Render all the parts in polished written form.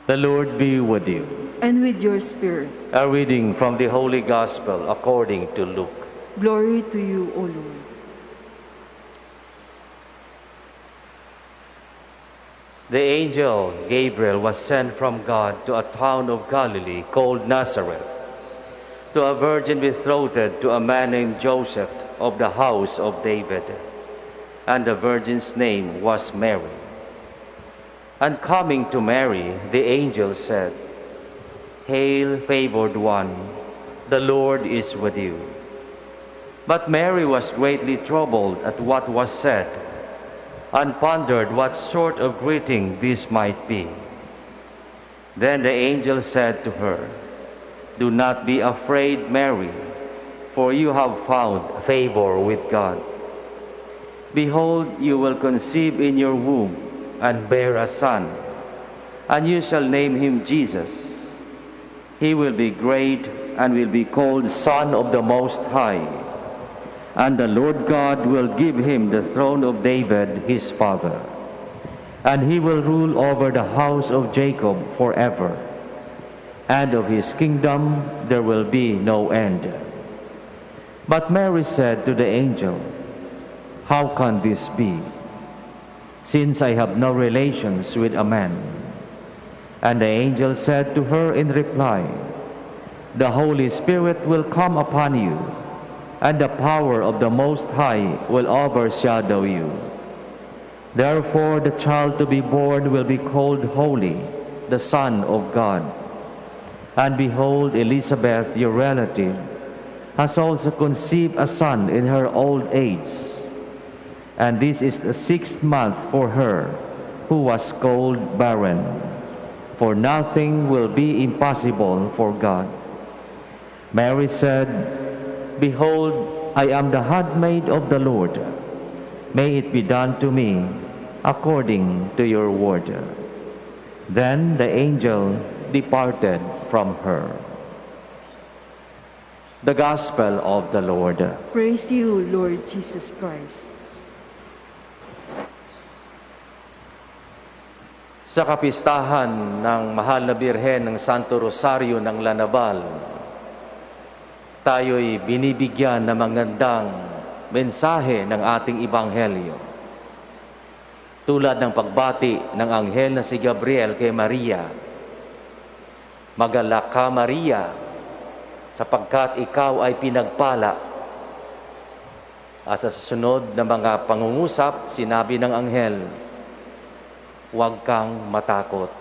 The Lord be with you. And with your spirit. A reading from the Holy Gospel according to Luke. Glory to you, O Lord. The angel Gabriel was sent from God to a town of Galilee called Nazareth, to a virgin betrothed to a man named Joseph of the house of David, and the virgin's name was Mary. And coming to Mary, the angel said, "Hail, favored one, the Lord is with you." But Mary was greatly troubled at what was said, and pondered what sort of greeting this might be. Then the angel said to her, "Do not be afraid, Mary, for you have found favor with God. Behold, you will conceive in your womb and bear a son, and you shall name him Jesus. He will be great and will be called Son of the Most High. And the Lord God will give him the throne of David his father, and he will rule over the house of Jacob forever, and of his kingdom there will be no end." But Mary said to the angel, "How can this be, since I have no relations with a man?" And the angel said to her in reply, "The Holy Spirit will come upon you, and the power of the Most High will overshadow you. Therefore the child to be born will be called Holy, the Son of God. And behold, Elizabeth, your relative, has also conceived a son in her old age. And this is the 6th month for her, who was called barren. For nothing will be impossible for God." Mary said, "Behold, I am the handmaid of the Lord. May it be done to me according to your word." Then the angel departed from her. The Gospel of the Lord. Praise you, Lord Jesus Christ. Sa kapistahan ng Mahal na Birhen ng Santo Rosario ng Lanabal, tayo'y binibigyan ng magandang mensahe ng ating Ebanghelyo. Tulad ng pagbati ng anghel na si Gabriel kay Maria, "Magalak ka, Maria, sapagkat ikaw ay pinagpala." At sa susunod na mga pangungusap, sinabi ng anghel, "Huwag kang matakot."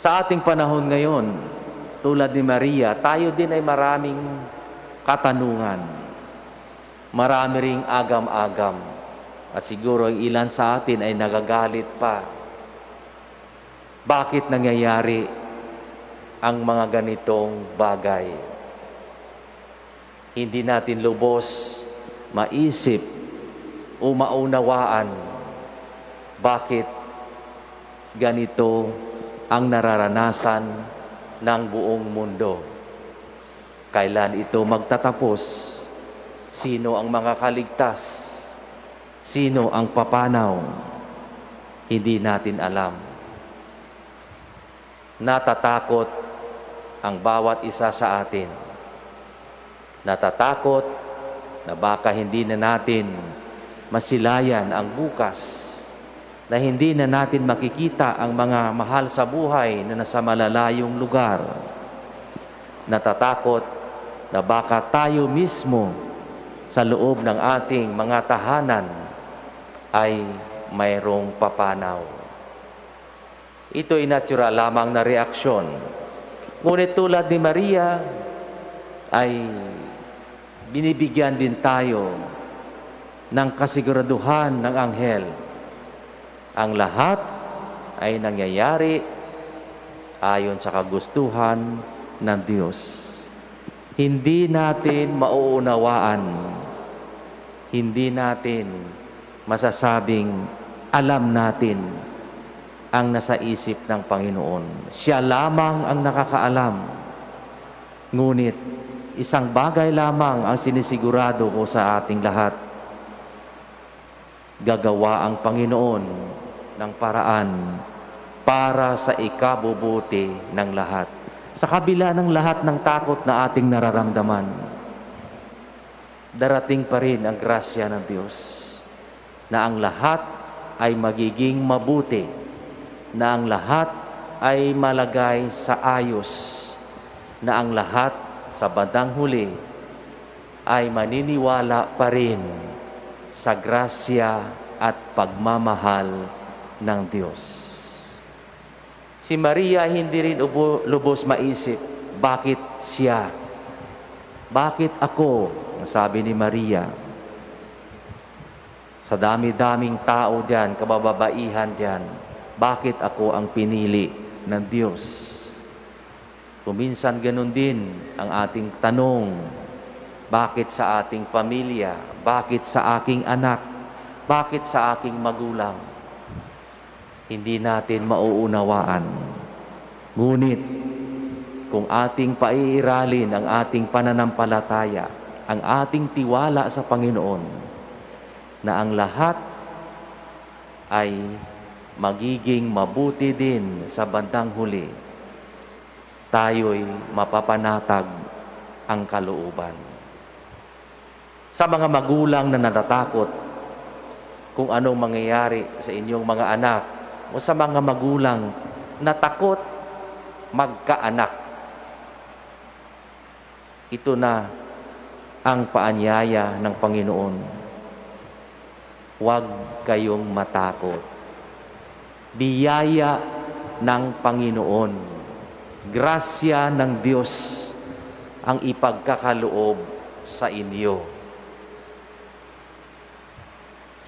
Sa ating panahon ngayon, tulad ni Maria, tayo din ay maraming katanungan. Marami ring agam-agam. At siguro ang ilan sa atin ay nagagalit pa. Bakit nangyayari ang mga ganitong bagay? Hindi natin lubos maisip o maunawaan bakit ganito ang nararanasan ng buong mundo. Kailan ito magtatapos? Sino ang mga kaligtas? Sino ang papanaw? Hindi natin alam. Natatakot ang bawat isa sa atin. Natatakot na baka hindi na natin masilayan ang bukas, na hindi na natin makikita ang mga mahal sa buhay na nasa malalayong lugar. Natatakot na baka tayo mismo sa loob ng ating mga tahanan ay mayroong papanaw. Ito'y natural lamang na reaksyon. Ngunit tulad ni Maria, ay binibigyan din tayo ng kasiguraduhan ng anghel. Ang lahat ay nangyayari ayon sa kagustuhan ng Diyos. Hindi natin mauunawaan, hindi natin masasabing alam natin ang nasa isip ng Panginoon. Siya lamang ang nakakaalam. Ngunit isang bagay lamang ang sinisigurado ko sa ating lahat. Gagawa ang Panginoon ng paraan para sa ikabubuti ng lahat. Sa kabila ng lahat ng takot na ating nararamdaman, darating pa rin ang grasya ng Diyos na ang lahat ay magiging mabuti, na ang lahat ay malagay sa ayos, na ang lahat sa bandang huli ay maniniwala pa rin sa grasya at pagmamahal ng Diyos. Si Maria hindi rin lubos maisip, bakit siya? Bakit ako? Ang sabi ni Maria. Sa dami-daming tao dyan, kabababaihan dyan, bakit ako ang pinili ng Diyos? Kuminsan ganun din ang ating tanong, bakit sa ating pamilya? Bakit sa aking anak? Bakit sa aking magulang? Hindi natin mauunawaan. Ngunit, kung ating paiiralin ang ating pananampalataya, ang ating tiwala sa Panginoon, na ang lahat ay magiging mabuti din sa bandang huli, tayo'y mapapanatag ang kalooban. Sa mga magulang na natatakot kung anong mangyayari sa inyong mga anak, o sa mga magulang na takot magkaanak, ito na ang paanyaya ng Panginoon. Huwag kayong matakot. Biyaya ng Panginoon, grasya ng Diyos ang ipagkakaloob sa inyo.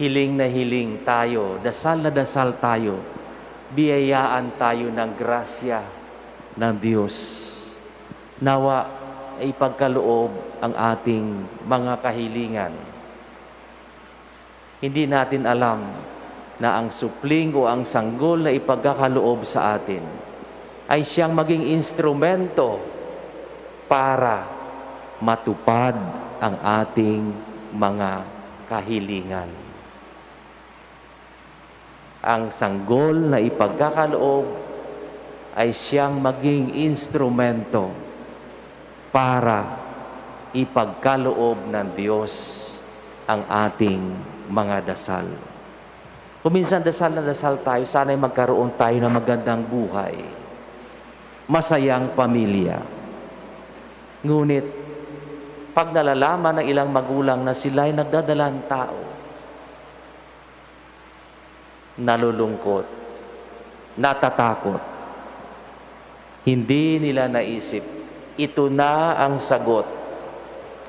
Hiling na hiling tayo, dasal na dasal tayo, biyayaan tayo ng grasya ng Diyos. Nawa ay ipagkaloob ang ating mga kahilingan. Hindi natin alam na ang supling o ang sanggol na ipagkakaloob sa atin ay siyang maging instrumento para matupad ang ating mga kahilingan. Ang sanggol na ipagkakaloob ay siyang maging instrumento para ipagkaloob ng Diyos ang ating mga dasal. Kung minsan dasal na dasal tayo, sana'y magkaroon tayo ng magandang buhay, masayang pamilya. Ngunit, pag nalalaman ng ilang magulang na sila'y nagdadalang tao, nalulungkot, natatakot, hindi nila naisip, ito na ang sagot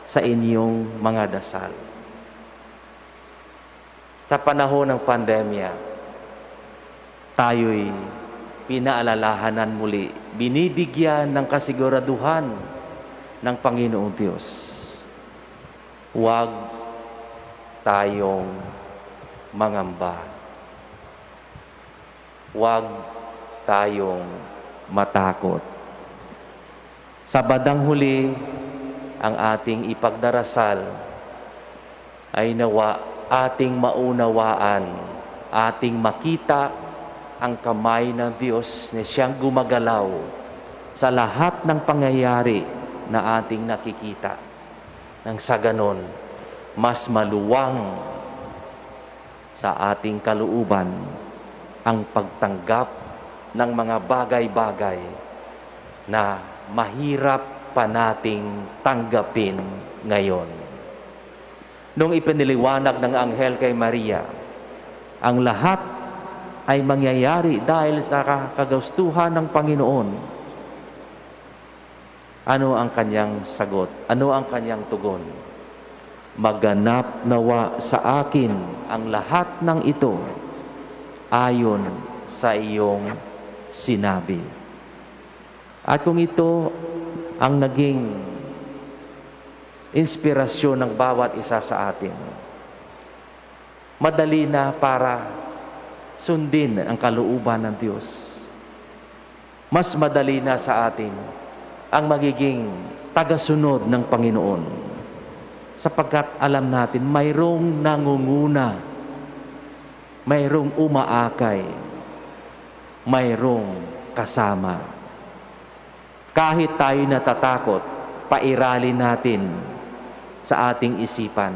sa inyong mga dasal. Sa panahon ng pandemya, tayo'y pinaalalahanan muli, binibigyan ng kasiguraduhan ng Panginoong Diyos. Huwag tayong mangamba. Huwag tayong matakot. Sa bandang huli, ang ating ipagdarasal ay nawa ating maunawaan, ating makita ang kamay ng Diyos na siyang gumagalaw sa lahat ng pangyayari na ating nakikita. Nang sa ganon, mas maluwang sa ating kalooban ang pagtanggap ng mga bagay-bagay na mahirap pa nating tanggapin ngayon. Nung ipiniliwanag ng anghel kay Maria, ang lahat ay mangyayari dahil sa kagastuhan ng Panginoon. Ano ang kanyang sagot? Ano ang kanyang tugon? Maganap nawa sa akin ang lahat ng ito ayon sa iyong sinabi. At kung ito ang naging inspirasyon ng bawat isa sa atin, madali na para sundin ang kalooban ng Diyos. Mas madali na sa atin ang magiging tagasunod ng Panginoon, sapagkat alam natin mayroong nangunguna, mayroong umaakay, mayroong kasama. Kahit tayo natatakot, pairalin natin sa ating isipan,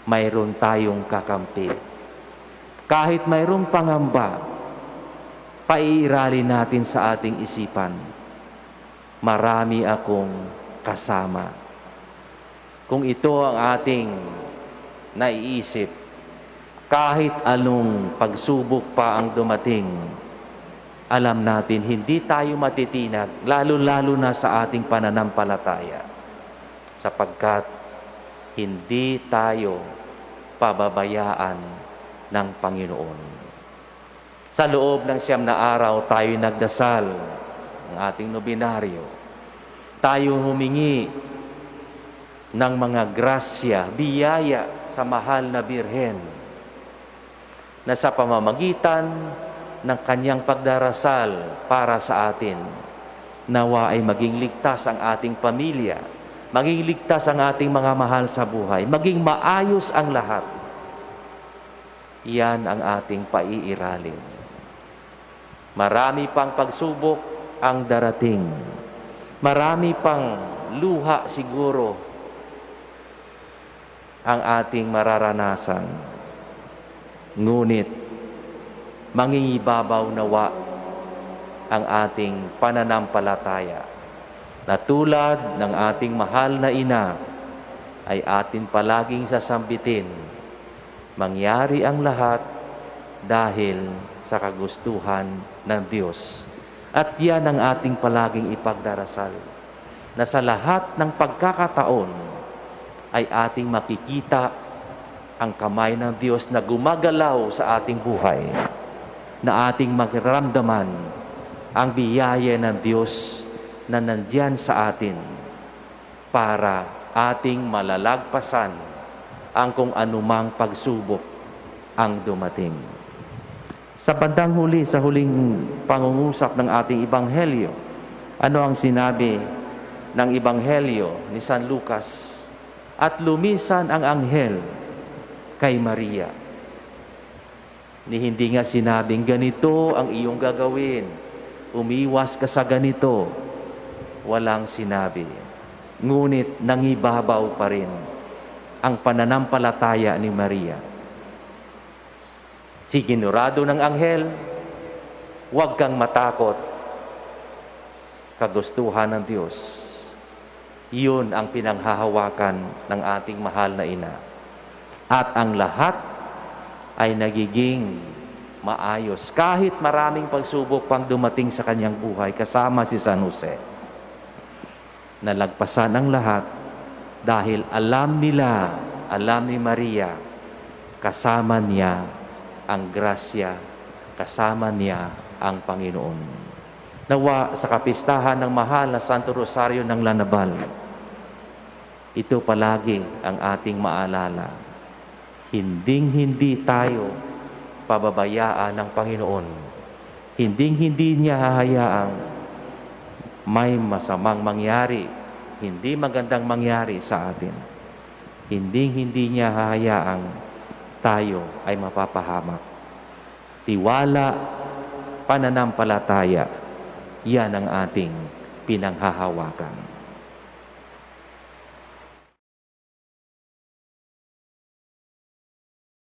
mayroon tayong kakampi. Kahit mayroong pangamba, pairalin natin sa ating isipan, marami akong kasama. Kung ito ang ating naiisip, kahit anong pagsubok pa ang dumating, alam natin hindi tayo matitinag, lalo-lalo na sa ating pananampalataya, sapagkat hindi tayo pababayaan ng Panginoon. Sa loob ng 9 na araw, tayo nagdasal ng ating nobinaryo. Tayo humingi ng mga grasya, biyaya sa mahal na Birhen, na sa pamamagitan ng kanyang pagdarasal para sa atin, nawa ay maging ligtas ang ating pamilya, maging ligtas ang ating mga mahal sa buhay, maging maayos ang lahat. Iyan ang ating paiiralin. Marami pang pagsubok ang darating. Marami pang luha siguro ang ating mararanasan. Ngunit, mangingibabaw nawa ang ating pananampalataya, na tulad ng ating mahal na ina, ay atin palaging sasambitin, mangyari ang lahat dahil sa kagustuhan ng Diyos. At yan ang ating palaging ipagdarasal, na sa lahat ng pagkakataon ay ating makikita ang kamay ng Diyos na gumagalaw sa ating buhay, na ating magramdaman ang biyaya ng Diyos na nandyan sa atin para ating malalagpasan ang kung anumang pagsubok ang dumating. Sa bandang huli, sa huling pangungusap ng ating Ebanghelyo, ano ang sinabi ng Ebanghelyo ni San Lucas? At lumisan ang anghel kay Maria. Ni hindi nga sinabing, ganito ang iyong gagawin, umiwas ka sa ganito. Walang sinabi. Ngunit nangibabaw pa rin ang pananampalataya ni Maria. Sigurado ng anghel, huwag kang matakot. Kagustuhan ng Diyos. Iyon ang pinanghahawakan ng ating mahal na ina. At ang lahat ay nagiging maayos. Kahit maraming pagsubok pang dumating sa kanyang buhay, kasama si San Jose. Nalagpasan ang lahat dahil alam ni Maria, kasama niya ang grasya, kasama niya ang Panginoon. Nawa sa kapistahan ng mahal na Santo Rosario ng Lanabal, ito palagi ang ating maalala. Hinding-hindi tayo pababayaan ng Panginoon. Hinding-hindi niya hahayaang may masamang mangyari, hindi magandang mangyari sa atin. Hinding-hindi niya hahayaang tayo ay mapapahamak. Tiwala, pananampalataya, yan ang ating pinanghahawakan.